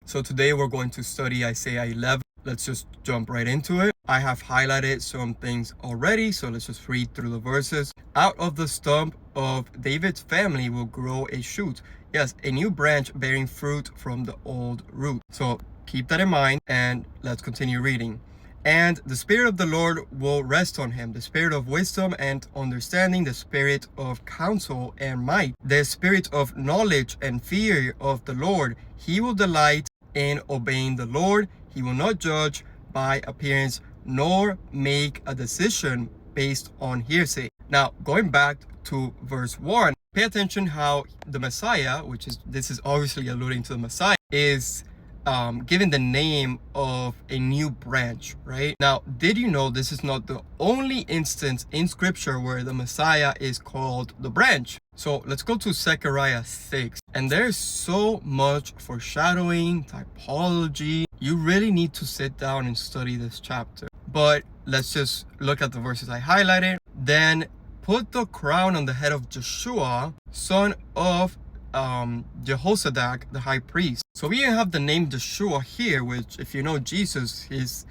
So today we're going to study Isaiah 11. Let's just jump right into it. I have highlighted some things already, so let's just read through the verses. Out of the stump of David's family will grow a shoot. Yes, a new branch bearing fruit from the old root. So keep that in mind and let's continue reading. And the Spirit of the Lord will rest on him, the Spirit of wisdom and understanding, the Spirit of counsel and might, the Spirit of knowledge and fear of the Lord. He will delight in obeying the Lord. He will not judge by appearance, nor make a decision based on hearsay. Now, going back to verse 1, pay attention how the Messiah, this is obviously alluding to the Messiah, is given the name of a new branch, right? Now, did you know this is not the only instance in scripture where the Messiah is called the branch? So let's go to Zechariah 6. And there's so much foreshadowing, typology. You really need to sit down and study this chapter. But let's just look at the verses I highlighted. Then put the crown on the head of Joshua, son of Jehozadak, the high priest. So we have the name Joshua here, which, if you know Jesus, his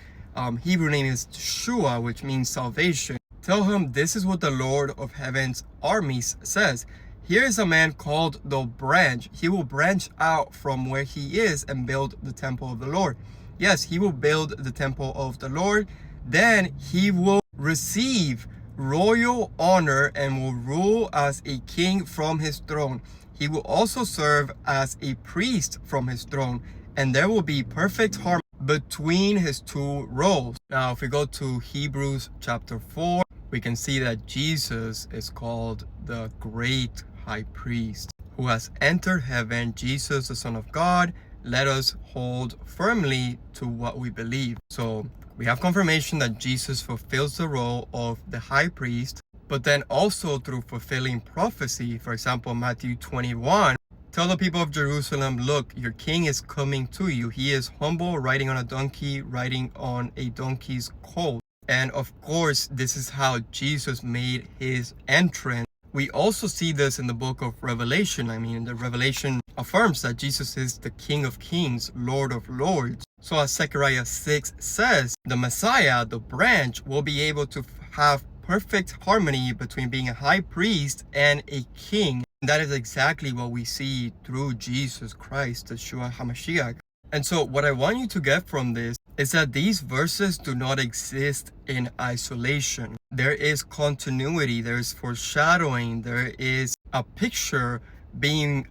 Hebrew name is Joshua, which means salvation. Tell him this is what the Lord of heaven's armies says. Here is a man called the branch. He will branch out from where he is and build the temple of the Lord. Yes, he will build the temple of the Lord. Then he will receive royal honor and will rule as a king from his throne. He will also serve as a priest from his throne, and there will be perfect harmony between his two roles. Now, if we go to Hebrews chapter 4, we can see that Jesus is called the great high priest who has entered heaven. Jesus, the Son of God. Let us hold firmly to what we believe. So we have confirmation that Jesus fulfills the role of the high priest, but then also through fulfilling prophecy. For example, Matthew 21, tell the people of Jerusalem, look, your king is coming to you. He is humble, riding on a donkey, riding on a donkey's colt. And of course, this is how Jesus made his entrance. We also see this in the book of Revelation. The Revelation affirms that Jesus is the King of Kings, Lord of Lords. So as Zechariah 6 says, the Messiah, the branch, will be able to have perfect harmony between being a high priest and a king. And that is exactly what we see through Jesus Christ, Yeshua HaMashiach. And so what I want you to get from this is that these verses do not exist in isolation. There is continuity, there is foreshadowing, there is a picture being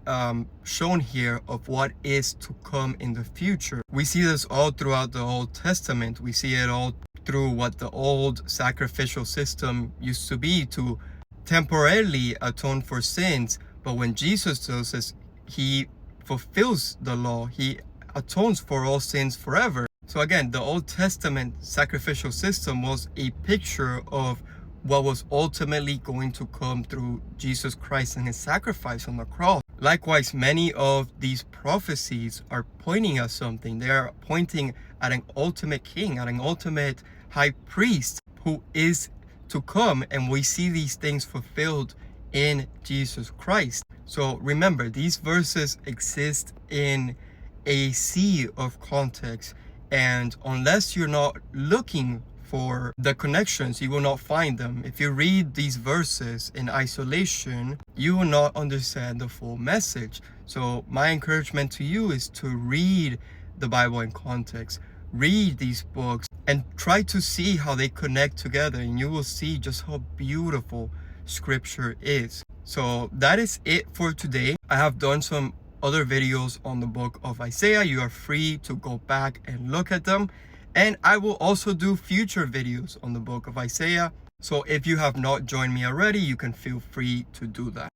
shown here of what is to come in the future. We see this all throughout the Old Testament. We see it all through what the old sacrificial system used to be to temporarily atone for sins. But when Jesus does this, he fulfills the law. He atones for all sins forever. So again, the Old Testament sacrificial system was a picture of what was ultimately going to come through Jesus Christ and his sacrifice on the cross. Likewise, many of these prophecies are pointing at something. They are pointing at an ultimate king, at an ultimate high priest who is to come, and we see these things fulfilled in Jesus Christ. So remember, these verses exist in a sea of context, and unless you're not looking for the connections, you will not find them. If you read these verses in isolation, you will not understand the full message. So my encouragement to you is to read the Bible in context, read these books, and try to see how they connect together, and you will see just how beautiful scripture is. So that is it for today. I have done some other videos on the book of Isaiah. You are free to go back and look at them. And I will also do future videos on the book of Isaiah. So if you have not joined me already, you can feel free to do that.